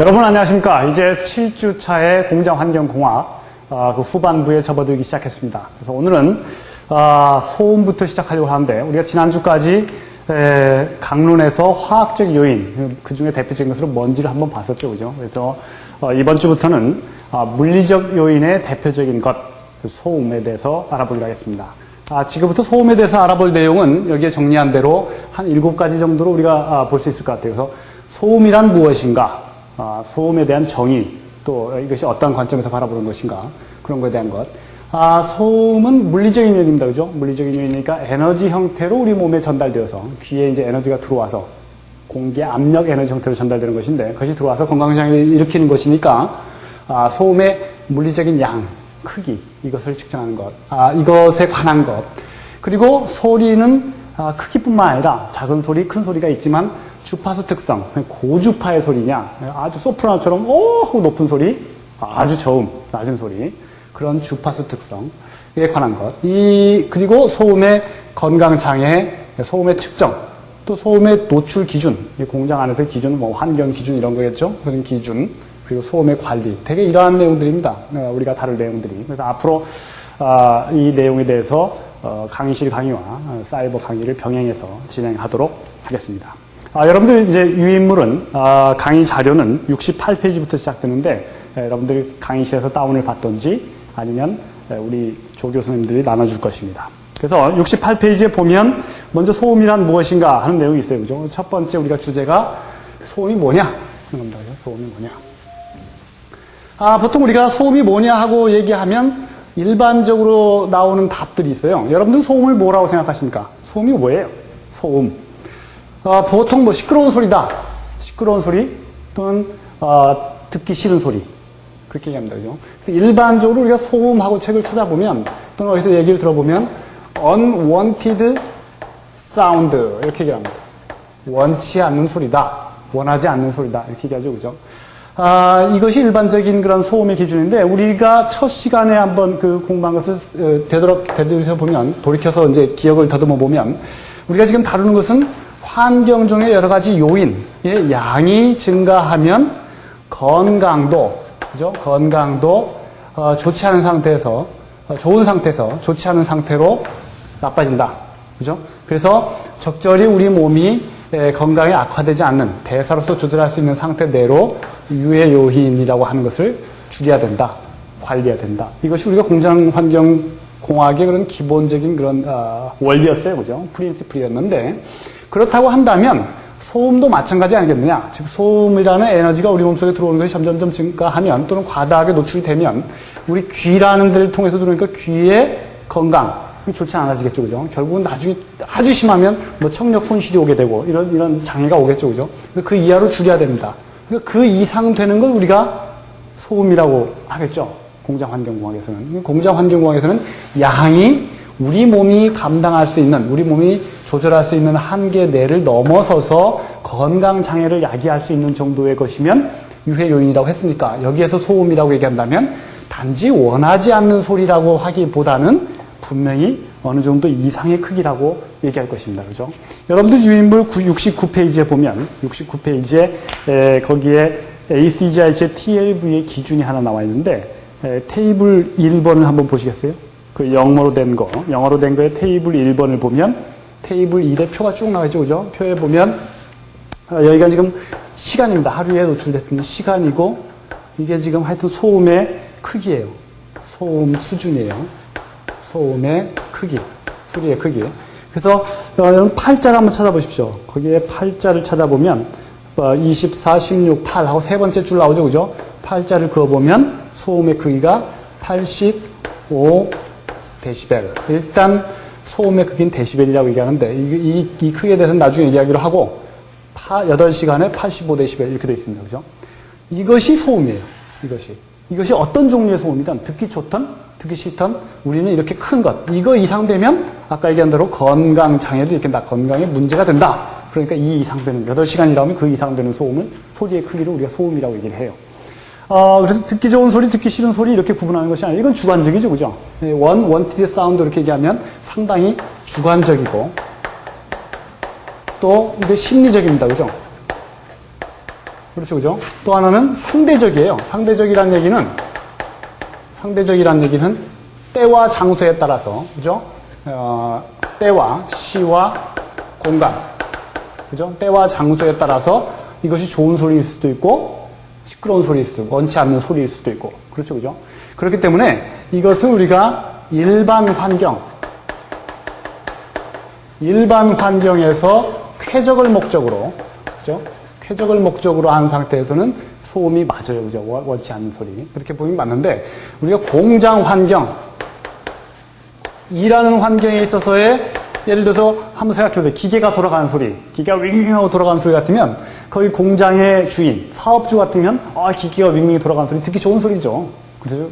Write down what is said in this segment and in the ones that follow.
여러분 안녕하십니까. 이제 7주차의 공장환경공학 그 후반부에 접어들기 시작했습니다. 그래서 오늘은 소음부터 시작하려고 하는데, 우리가 지난주까지 강론에서 화학적 요인, 그 중에 대표적인 것으로 먼지를 한번 봤었죠, 그죠? 그래서 이번 주부터는 물리적 요인의 대표적인 것, 그 소음에 대해서 알아보기로 하겠습니다. 지금부터 소음에 대해서 알아볼 내용은 여기에 정리한 대로 한 7가지 정도로 우리가 볼 수 있을 것 같아요. 그래서 소음이란 무엇인가, 소음에 대한 정의, 또 이것이 어떤 관점에서 바라보는 것인가, 그런 것에 대한 것. 소음은 물리적인 요인입니다. 그죠? 물리적인 요인이니까 에너지 형태로 우리 몸에 전달되어서 귀에 이제 에너지가 들어와서 공기 압력 에너지 형태로 전달되는 것인데, 그것이 들어와서 건강장애를 일으키는 것이니까 소음의 물리적인 양, 크기, 이것을 측정하는 것, 이것에 관한 것. 그리고 소리는 크기뿐만 아니라 작은 소리, 큰 소리가 있지만 주파수 특성, 고주파의 소리냐, 아주 소프라노처럼 하고 높은 소리, 아주 저음, 낮은 소리, 그런 주파수 특성에 관한 것. 그리고 소음의 건강장애, 소음의 측정, 또 소음의 노출 기준, 이 공장 안에서의 기준은 뭐 환경 기준 이런 거겠죠? 그런 기준, 그리고 소음의 관리, 되게 이러한 내용들입니다. 우리가 다룰 내용들이. 그래서 앞으로 이 내용에 대해서 강의실 강의와 사이버 강의를 병행해서 진행하도록 하겠습니다. 여러분들 이제 유인물은 강의 자료는 68페이지부터 시작되는데, 여러분들 강의실에서 다운을 받던지 아니면 우리 조교 선생님들이 나눠줄 것입니다. 그래서 68페이지에 보면 먼저 소음이란 무엇인가 하는 내용이 있어요. 그죠? 첫 번째 우리가 주제가 소음이 뭐냐 하는 겁니다. 소음이 뭐냐. 보통 우리가 소음이 뭐냐 하고 얘기하면 일반적으로 나오는 답들이 있어요. 여러분들 소음을 뭐라고 생각하십니까? 소음이 뭐예요? 소음. 보통 뭐 시끄러운 소리다. 시끄러운 소리 또는 듣기 싫은 소리. 그렇게 얘기합니다. 그죠? 그래서 일반적으로 우리가 소음하고 책을 찾아보면 또는 어디서 얘기를 들어보면 unwanted sound 이렇게 얘기합니다. 원치 않는 소리다. 원하지 않는 소리다. 이렇게 얘기하죠. 그죠? 이것이 일반적인 그런 소음의 기준인데, 우리가 첫 시간에 한번 그 공부한 것을 되돌이켜 보면, 돌이켜서 이제 기억을 더듬어 보면, 우리가 지금 다루는 것은 환경 중에 여러 가지 요인의 양이 증가하면 건강도, 그죠? 건강도 좋지 않은 상태에서, 좋은 상태에서 좋지 않은 상태로 나빠진다. 그죠? 그래서 적절히 우리 몸이 건강이 악화되지 않는, 대사로서 조절할 수 있는 상태 내로 유해 요인이라고 하는 것을 줄여야 된다. 관리해야 된다. 이것이 우리가 공장 환경 공학의 그런 기본적인 그런 원리였어요. 그죠? 프린시플이었는데, 그렇다고 한다면 소음도 마찬가지 아니겠느냐. 즉 소음이라는 에너지가 우리 몸속에 들어오는 것이 점점점 증가하면, 또는 과다하게 노출이 되면 우리 귀라는 데를 통해서 들어오니까 귀의 건강이 좋지 않아지겠죠. 그죠? 결국은 나중에 아주 심하면 뭐 청력 손실이 오게 되고 이런 장애가 오겠죠. 그죠? 그 이하로 줄여야 됩니다. 그 이상 되는 걸 우리가 소음이라고 하겠죠. 공장환경공학에서는. 공장환경공학에서는 양이 우리 몸이 감당할 수 있는, 우리 몸이 조절할 수 있는 한계 내를 넘어서서 건강장애를 야기할 수 있는 정도의 것이면 유해 요인이라고 했으니까, 여기에서 소음이라고 얘기한다면 단지 원하지 않는 소리라고 하기보다는 분명히 어느 정도 이상의 크기라고 얘기할 것입니다. 그죠? 여러분들 유인물 69페이지에 보면, 69페이지에 거기에 ACGI의 TLV의 기준이 하나 나와 있는데, 테이블 1번을 한번 보시겠어요? 그 영어로 된 거에 테이블 1번을 보면 테이블 1에 표가 쭉 나와있죠. 그죠? 표에 보면 여기가 지금 시간입니다. 하루에 노출됐던 시간이고, 이게 지금 하여튼 소음의 크기예요. 소음 수준이에요. 소음의 크기, 소리의 크기. 그래서 여러분 팔자를 한번 찾아보십시오. 거기에 팔자를 찾아보면 24, 16, 8 하고 세 번째 줄 나오죠. 그죠? 팔자를 그어보면 소음의 크기가 85 데시벨. 일단 소음의 크기는 데시벨이라고 얘기하는데, 이 크기에 대해서는 나중에 얘기하기로 하고, 8시간에 85 데시벨 이렇게 되어 있습니다. 그죠? 이것이 소음이에요. 이것이 어떤 종류의 소음이든, 듣기 좋든 듣기 싫든 우리는 이렇게 큰 것, 이거 이상 되면 아까 얘기한 대로 건강장애도 이렇게 건강에 문제가 된다. 그러니까 이 이상 되는, 8시간이라면 그 이상 되는 소음을, 소리의 크기를 우리가 소음이라고 얘기를 해요. 그래서 듣기 좋은 소리, 듣기 싫은 소리 이렇게 구분하는 것이 아니라, 이건 주관적이죠. 그죠? wanted sound 이렇게 얘기하면 상당히 주관적이고, 또 이게 심리적입니다. 그죠? 그렇죠, 그죠? 또 하나는 상대적이에요. 상대적이란 얘기는 때와 장소에 따라서, 그죠? 때와 시와 공간, 그죠? 때와 장소에 따라서 이것이 좋은 소리일 수도 있고, 시끄러운 소리일 수도 있고, 원치 않는 소리일 수도 있고, 그렇죠, 그죠? 그렇기 때문에 이것은 우리가 일반 환경에서 쾌적을 목적으로, 그죠? 쾌적을 목적으로 한 상태에서는 소음이 맞아요, 그죠? 원치 않는 소리. 그렇게 보면 맞는데, 우리가 공장 환경, 일하는 환경에 있어서의, 예를 들어서 한번 생각해보세요. 기계가 돌아가는 소리, 기계가 윙윙하고 돌아가는 소리 같으면, 거기 공장의 주인, 사업주 같으면, 기계가 윙윙 돌아가는 소리 듣기 좋은 소리죠.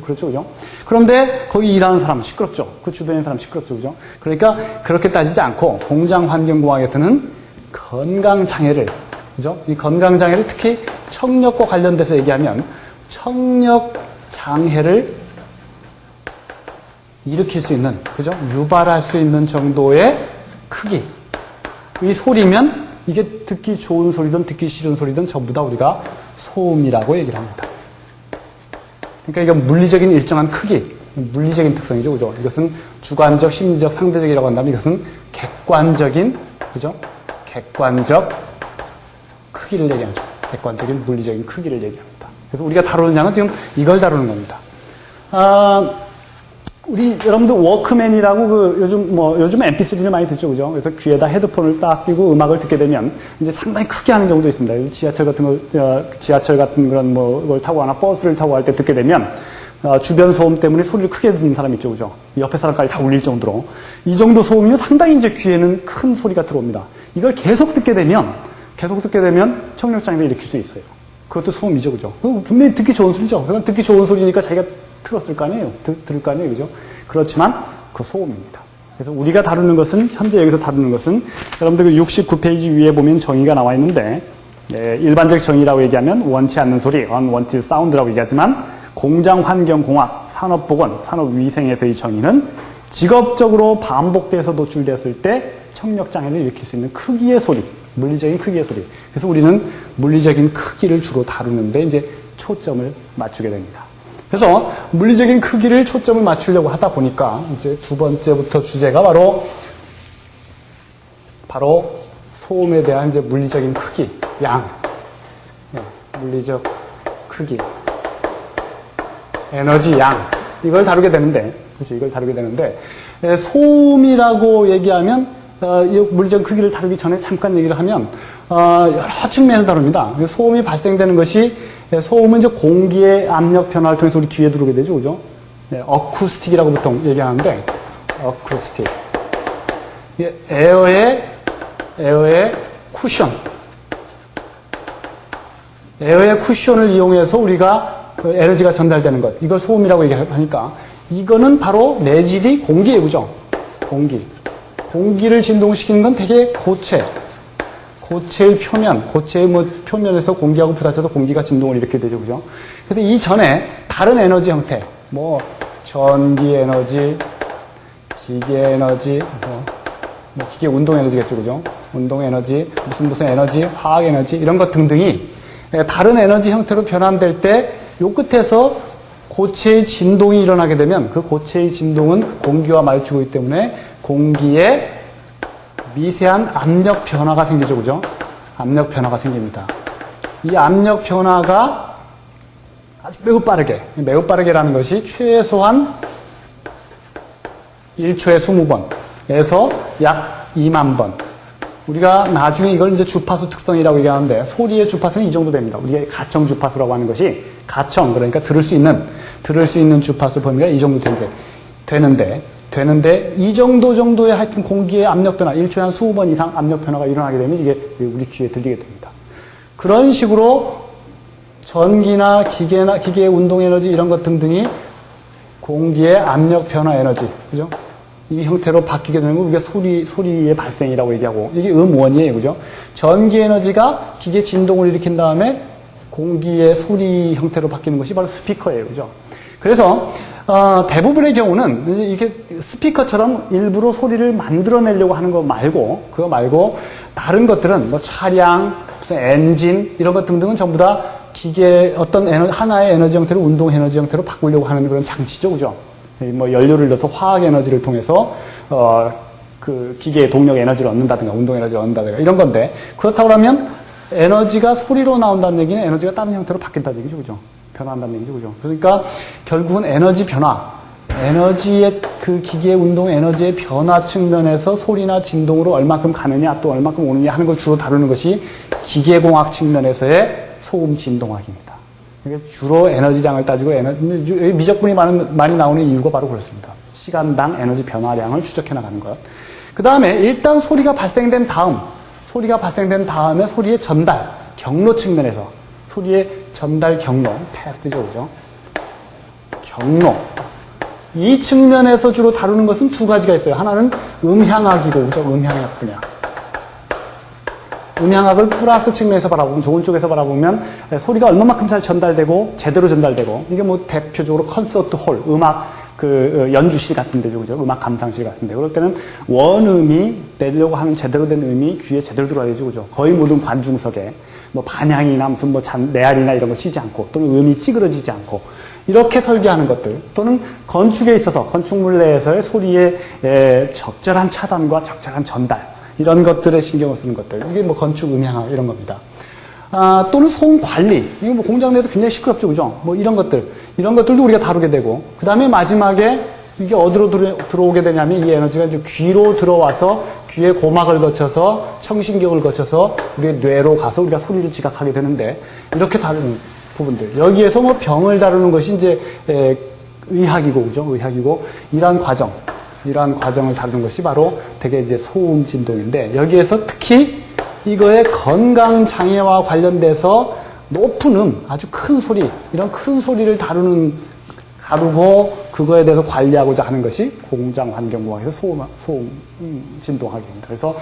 그렇죠, 그죠? 그런데 거기 일하는 사람 시끄럽죠. 그 주변에 있는 사람 시끄럽죠, 그죠? 그러니까 그렇게 따지지 않고 공장 환경공학에서는 건강장애를, 그죠? 이 건강장애를 특히 청력과 관련돼서 얘기하면 청력장애를 일으킬 수 있는, 그죠? 유발할 수 있는 정도의 크기. 이 소리면 이게 듣기 좋은 소리든 듣기 싫은 소리든 전부 다 우리가 소음이라고 얘기를 합니다. 그러니까 이건 물리적인 일정한 크기, 물리적인 특성이죠, 그죠? 이것은 주관적, 심리적, 상대적이라고 한다면 이것은 객관적인, 그죠? 객관적 크기를 얘기하죠. 객관적인 물리적인 크기를 얘기합니다. 그래서 우리가 다루는 양은 지금 이걸 다루는 겁니다. 우리 여러분들 워크맨이라고 요즘 MP3를 많이 듣죠, 그죠? 그래서 귀에다 헤드폰을 딱 끼고 음악을 듣게 되면 이제 상당히 크게 하는 경우도 있습니다. 지하철 같은 그런 걸 타고 가나 버스를 타고 갈 때 듣게 되면 주변 소음 때문에 소리를 크게 듣는 사람 있죠, 그죠? 옆에 사람까지 다 울릴 정도로 이 정도 소음이면 상당히 이제 귀에는 큰 소리가 들어옵니다. 이걸 계속 듣게 되면 청력장애를 일으킬 수 있어요. 그것도 소음이죠, 그죠? 분명히 듣기 좋은 소리죠. 그건 듣기 좋은 소리니까 자기가 들었을 거 아니에요. 들을 거 아니에요, 그죠? 그렇지만 그 소음입니다. 그래서 우리가 다루는 것은, 현재 여기서 다루는 것은, 여러분들 그 69페이지 위에 보면 정의가 나와 있는데, 일반적 정의라고 얘기하면 원치 않는 소리, unwanted sound라고 얘기하지만, 공장환경공학, 산업보건, 산업위생에서의 정의는 직업적으로 반복돼서 노출됐을 때 청력장애를 일으킬 수 있는 크기의 소리, 물리적인 크기의 소리. 그래서 우리는 물리적인 크기를 주로 다루는데 이제 초점을 맞추게 됩니다. 그래서 물리적인 크기를 초점을 맞추려고 하다 보니까 이제 두 번째부터 주제가 바로 소음에 대한 이제 물리적인 크기, 양, 물리적 크기, 에너지 양, 이걸 다루게 되는데, 그렇죠? 이걸 다루게 되는데, 소음이라고 얘기하면, 물리적 크기를 다루기 전에 잠깐 얘기를 하면, 여러 측면에서 다룹니다. 소음이 발생되는 것이, 소음은 이제 공기의 압력 변화를 통해서 우리 귀에 들어오게 되죠, 그죠? 어쿠스틱이라고 보통 얘기하는데, 어쿠스틱. 에어의 쿠션. 에어의 쿠션을 이용해서 우리가 에너지가 전달되는 것. 이걸 소음이라고 얘기하니까, 이거는 바로 내질이 공기예요, 그죠? 공기를 진동시키는 건 되게 고체의 표면에서 공기하고 부딪혀서 공기가 진동을 일으키게 되죠, 그죠? 그래서 이전에 다른 에너지 형태, 전기 에너지, 기계 에너지, 기계 운동 에너지겠죠, 그죠? 운동 에너지, 무슨 에너지, 화학 에너지, 이런 것 등등이 다른 에너지 형태로 변환될 때 요 끝에서 고체의 진동이 일어나게 되면 그 고체의 진동은 공기와 마주치기 때문에 공기에 미세한 압력 변화가 생기죠, 그죠? 압력 변화가 생깁니다. 이 압력 변화가 아주 매우 빠르게라는 것이 최소한 1초에 20번에서 약 2만 번. 우리가 나중에 이걸 이제 주파수 특성이라고 얘기하는데, 소리의 주파수는 이 정도 됩니다. 우리가 가청 주파수라고 하는 것이, 그러니까 들을 수 있는 주파수 범위가 이 정도 되는데, 이 정도의 하여튼 공기의 압력 변화, 1초에 한 20번 이상 압력 변화가 일어나게 되면 이게 우리 귀에 들리게 됩니다. 그런 식으로 전기나 기계의 운동 에너지 이런 것 등등이 공기의 압력 변화 에너지, 그죠? 이 형태로 바뀌게 되는 걸 우리가 소리의 발생이라고 얘기하고, 이게 음원이에요, 그죠? 전기 에너지가 기계 진동을 일으킨 다음에 공기의 소리 형태로 바뀌는 것이 바로 스피커예요, 그죠? 그래서, 대부분의 경우는 이게 스피커처럼 일부러 소리를 만들어내려고 하는 그거 말고, 다른 것들은 차량, 무슨 엔진 이런 것 등등은 전부 다 기계 어떤 하나의 에너지 형태를 운동 에너지 형태로 바꾸려고 하는 그런 장치죠, 그죠? 뭐 연료를 넣어서 화학 에너지를 통해서 그 기계의 동력 에너지를 얻는다든가 운동 에너지를 얻는다든가 이런 건데 그렇다고 하면 에너지가 소리로 나온다는 얘기는 에너지가 다른 형태로 바뀐다는 얘기죠, 그죠? 변화한다는 얘기죠, 그죠? 그러니까 결국은 에너지 변화, 에너지의 그 기계의 운동 에너지의 변화 측면에서 소리나 진동으로 얼마큼 가느냐 또 얼마큼 오느냐 하는 걸 주로 다루는 것이 기계공학 측면에서의 소음 진동학입니다. 그러니까 주로 에너지량을 따지고 미적분이 많이 나오는 이유가 바로 그렇습니다. 시간당 에너지 변화량을 추적해 나가는 것. 그 다음에 일단 소리가 발생된 다음에 소리의 전달, 경로 측면에서 소리의 전달 경로, 패스죠, 그죠? 경로. 이 측면에서 주로 다루는 것은 두 가지가 있어요. 하나는 음향학이고, 그죠? 음향학 분야. 음향학을 플러스 측면에서 바라보면, 좋은 쪽에서 바라보면, 소리가 얼마만큼 잘 전달되고, 제대로 전달되고, 이게 뭐 대표적으로 콘서트 홀, 음악, 연주실 같은 데죠, 그죠? 음악 감상실 같은 데. 그럴 때는 원음이 내려고 하는 제대로 된 음이 귀에 제대로 들어야 되죠, 그죠? 거의 모든 관중석에, 뭐 반향이나 무슨 뭐 내알이나 이런 거 치지 않고, 또는 음이 찌그러지지 않고, 이렇게 설계하는 것들, 또는 건축에 있어서, 건축물 내에서의 소리의 적절한 차단과 적절한 전달, 이런 것들에 신경을 쓰는 것들. 이게 뭐 건축 음향학 이런 겁니다. 또는 소음 관리. 이거 뭐 공장 내에서 굉장히 시끄럽죠, 그죠? 뭐 이런 것들도 우리가 다루게 되고, 그 다음에 마지막에 이게 어디로 들어오게 되냐면 이 에너지가 이제 귀로 들어와서 귀의 고막을 거쳐서 청신경을 거쳐서 우리의 뇌로 가서 우리가 소리를 지각하게 되는데, 이렇게 다루는 부분들. 여기에서 뭐 병을 다루는 것이 이제 의학이고, 그죠? 의학이고, 이러한 과정을 다루는 것이 바로 되게 이제 소음 진동인데, 여기에서 특히 이거의 건강 장애와 관련돼서 높은 아주 큰 소리, 이런 큰 소리를 다루고 그거에 대해서 관리하고자 하는 것이 공장 환경공학에서 소음 진동학입니다. 그래서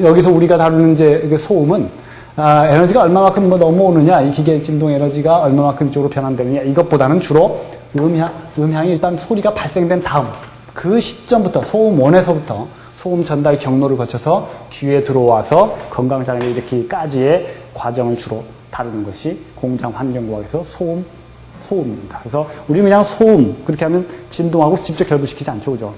여기서 우리가 다루는 이제 소음은 에너지가 얼마만큼 뭐 넘어오느냐, 이 기계 진동 에너지가 얼마만큼 이쪽으로 변환되느냐, 이것보다는 주로 음향이 일단 소리가 발생된 다음, 그 시점부터, 소음 원에서부터 소음 전달 경로를 거쳐서 귀에 들어와서 건강장애를 일으키기까지의 과정을 주로 다루는 것이 공장 환경공학에서 소음입니다. 그래서 우리는 그냥 소음, 그렇게 하면 진동하고 직접 결부시키지 않죠, 그죠?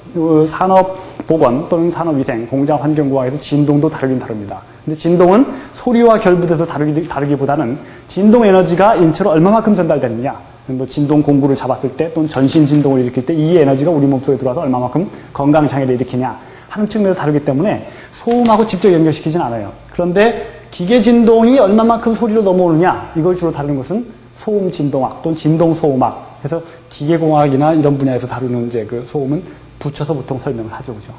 산업보건 또는 산업위생, 공장 환경공학에서 진동도 다루긴 다룹니다. 근데 진동은 소리와 결부돼서 다루기보다는 진동 에너지가 인체로 얼마만큼 전달되느냐, 뭐 진동 공구를 잡았을 때 또는 전신 진동을 일으킬 때 이 에너지가 우리 몸속에 들어와서 얼마만큼 건강장애를 일으키냐 하는 측면에서 다루기 때문에 소음하고 직접 연결시키진 않아요. 그런데 기계 진동이 얼마만큼 소리로 넘어오느냐, 이걸 주로 다루는 것은 소음 진동학 또는 진동 소음학. 그래서 기계공학이나 이런 분야에서 다루는 이제 그 소음은 붙여서 보통 설명을 하죠, 그죠?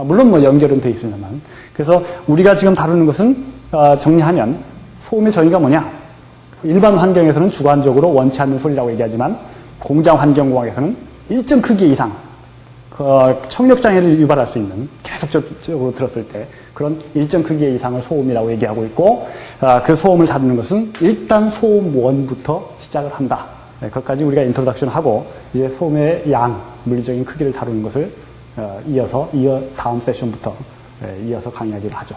물론 뭐 연결은 돼 있습니다만. 그래서 우리가 지금 다루는 것은 정리하면 소음의 정의가 뭐냐? 일반 환경에서는 주관적으로 원치 않는 소리라고 얘기하지만 공장 환경공학에서는 일정 크기 이상 청력장애를 유발할 수 있는, 계속적으로 들었을 때 그런 일정 크기의 이상을 소음이라고 얘기하고 있고, 그 소음을 다루는 것은 일단 소음원부터 시작을 한다. 그것까지 우리가 인트로덕션 하고 이제 소음의 양, 물리적인 크기를 다루는 것을 다음 세션부터 이어서 강의하기로 하죠.